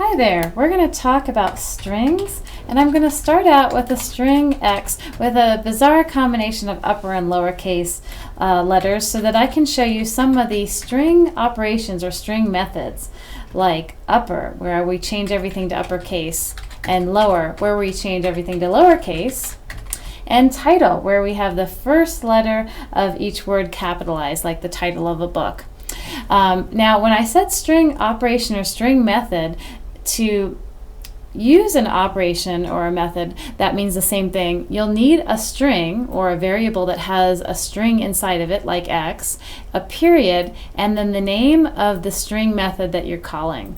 Hi there, we're going to talk about strings, and I'm going to start out with a string X with a bizarre combination of upper and lowercase letters so that I can show you some of the string operations or string methods, like upper, where we change everything to uppercase, and lower, where we change everything to lowercase, and title, where we have the first letter of each word capitalized, like the title of a book. Now, when I said string operation or string method, to use an operation or a method that means the same thing, you'll need a string or a variable that has a string inside of it, like X, a period, and then the name of the string method that you're calling.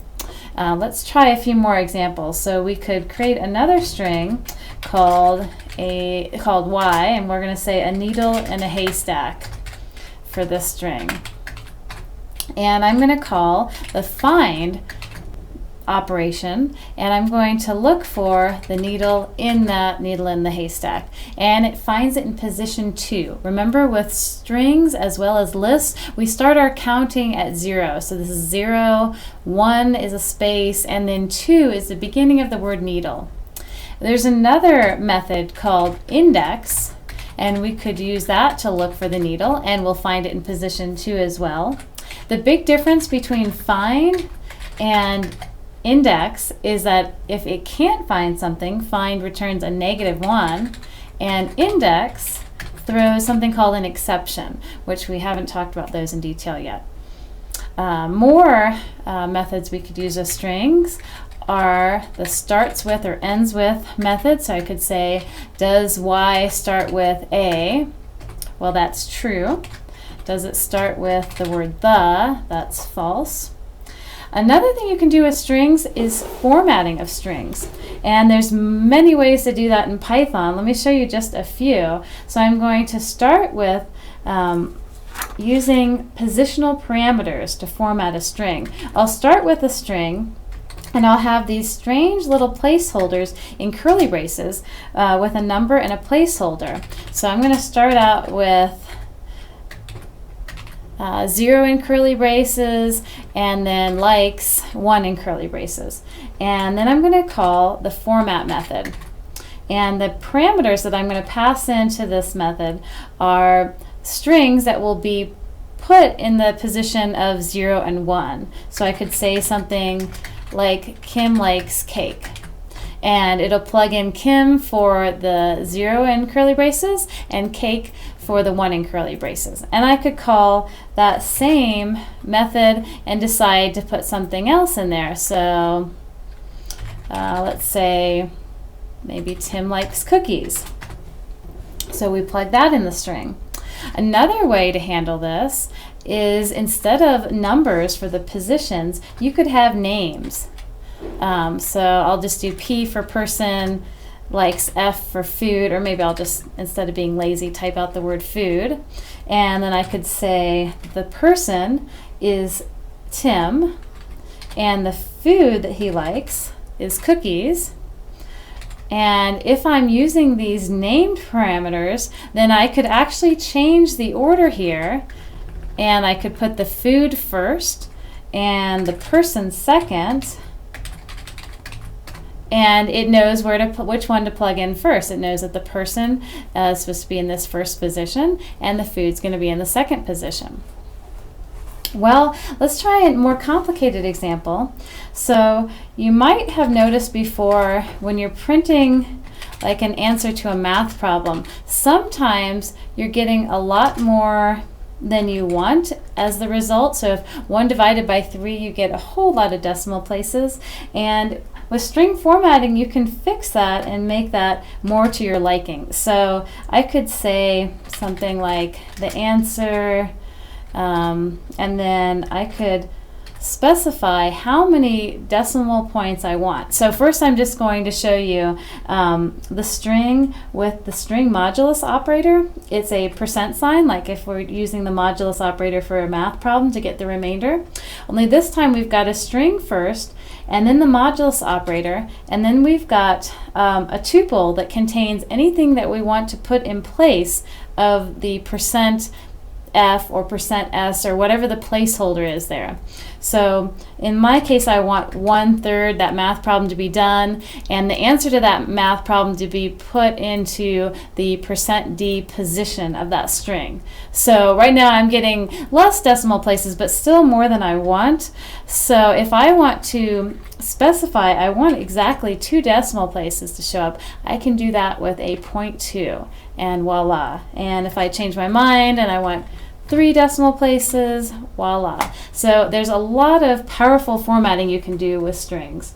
Let's try a few more examples. So we could create another string called Y, and we're going to say a needle in a haystack for this string. And I'm going to call the find operation, and I'm going to look for the needle in the haystack, and it finds it in position 2. Remember, with strings as well as lists, we start our counting at 0. So this is 0, 1 is a space, and then 2 is the beginning of the word needle. There's another method called index, and we could use that to look for the needle, and we'll find it in position 2 as well. The big difference between find and index is that if it can't find something, find returns a -1, and index throws something called an exception, which we haven't talked about those in detail yet. More methods we could use as strings are the starts with or ends with method. So I could say, does Y start with A? Well, that's true. Does it start with the word the? That's false. Another thing you can do with strings is formatting of strings, and there's many ways to do that in Python. Let me show you just a few. So I'm going to start with using positional parameters to format a string. I'll start with a string, and I'll have these strange little placeholders in curly braces with a number and a placeholder. So I'm going to start out with 0 in curly braces, and then likes 1 in curly braces. And then I'm going to call the format method. And the parameters that I'm going to pass into this method are strings that will be put in the position of 0 and 1. So I could say something like Kim likes cake, and it'll plug in Kim for the 0 in curly braces and cake for the 1 in curly braces. And I could call that same method and decide to put something else in there. So let's say maybe Tim likes cookies. So we plug that in the string. Another way to handle this is, instead of numbers for the positions, you could have names. So I'll just do P for person, likes F for food, or maybe I'll just, instead of being lazy, type out the word food. And then I could say the person is Tim, and the food that he likes is cookies. And if I'm using these named parameters, then I could actually change the order here, and I could put the food first and the person second, and it knows which one to plug in first. It knows that the person is supposed to be in this first position, and the food's going to be in the second position. Well, let's try a more complicated example. So you might have noticed before, when you're printing like an answer to a math problem, sometimes you're getting a lot more than you want as the result. So if 1 divided by 3, you get a whole lot of decimal places. And with string formatting, you can fix that and make that more to your liking. So I could say something like the answer, and then I could specify how many decimal points I want. So first I'm just going to show you the string with the string modulus operator. It's a %sign, like if we're using the modulus operator for a math problem to get the remainder. Only this time we've got a string first, and then the modulus operator, and then we've got a tuple that contains anything that we want to put in place of the %F or %S or whatever the placeholder is there. So in my case, I want 1/3 that math problem to be done, and the answer to that math problem to be put into the %d position of that string. So right now I'm getting less decimal places, but still more than I want. So if I want to specify I want exactly 2 decimal places to show up, I can do that with a 0.2, and voila. And if I change my mind and I want 3 decimal places, voila. So there's a lot of powerful formatting you can do with strings.